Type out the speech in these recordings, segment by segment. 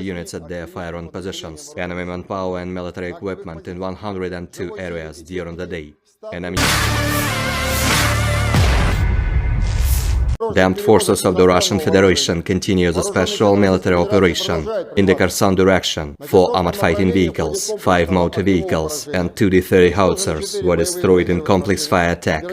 units at their firing positions. Enemy manpower and military equipment in 102 areas during the day. Enemy. The armed forces of the Russian Federation continue the special military operation in the Kherson direction. 4 armored fighting vehicles, 5 motor vehicles, and 2 D-30 howitzers were destroyed in complex fire attack.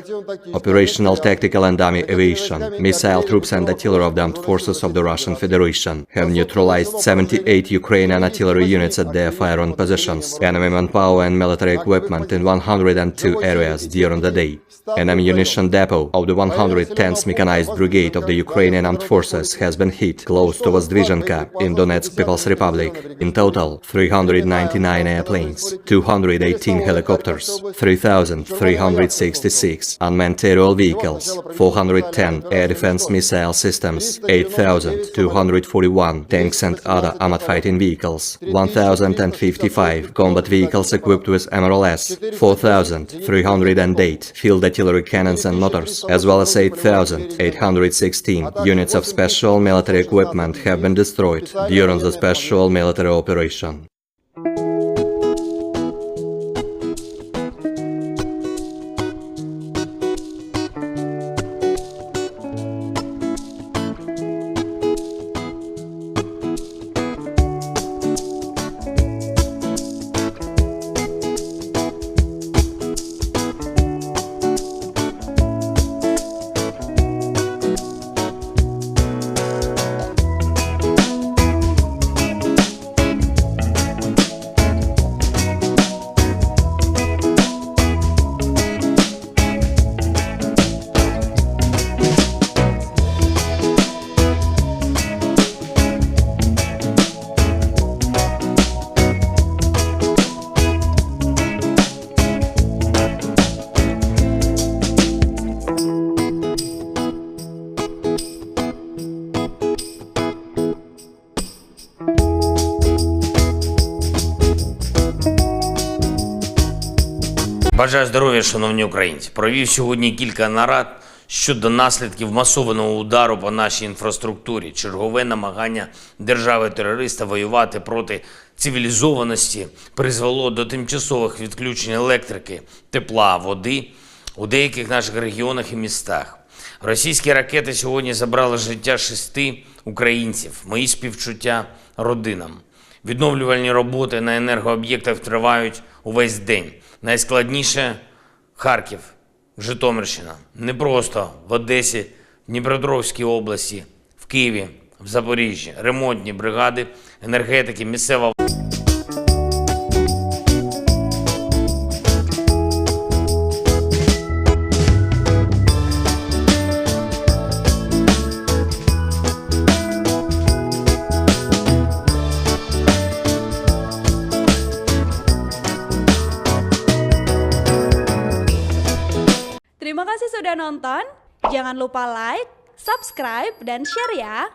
Operational, tactical and army aviation, missile troops and artillery of the armed forces of the Russian Federation have neutralized 78 Ukrainian artillery units at their firing positions. Enemy manpower and military equipment in 102 areas during the day. An ammunition depot of the 110th Mechanized Brigade of the Ukrainian Armed Forces has been hit close to Vozdvizhenka in Donetsk People's Republic. In total, 399 airplanes, 218 helicopters, 3,366 unmanned aerial vehicles, 410 air defense missile systems, 8,241 tanks and other armored fighting vehicles, 1,055 combat vehicles equipped with MRLS, 4,308 field artillery cannons and mortars, as well as 8,816 units of special military equipment have been destroyed during the special military operation. Бажаю здоров'я, шановні українці. Провів сьогодні кілька нарад щодо наслідків масованого удару по нашій інфраструктурі. Чергове намагання держави-терориста воювати проти цивілізованості призвело до тимчасових відключень електрики, тепла, води у деяких наших регіонах і містах. Російські ракети сьогодні забрали життя 6 українців. Мої співчуття родинам. Відновлювальні роботи на енергооб'єктах тривають увесь день. Найскладніше – Харків, Житомирщина. Не просто в Одесі, Дніпропетровській області, в Києві, в Запоріжжі. Ремонтні бригади, енергетики, місцева. Terima kasih sudah nonton. Jangan lupa like, subscribe, dan share ya.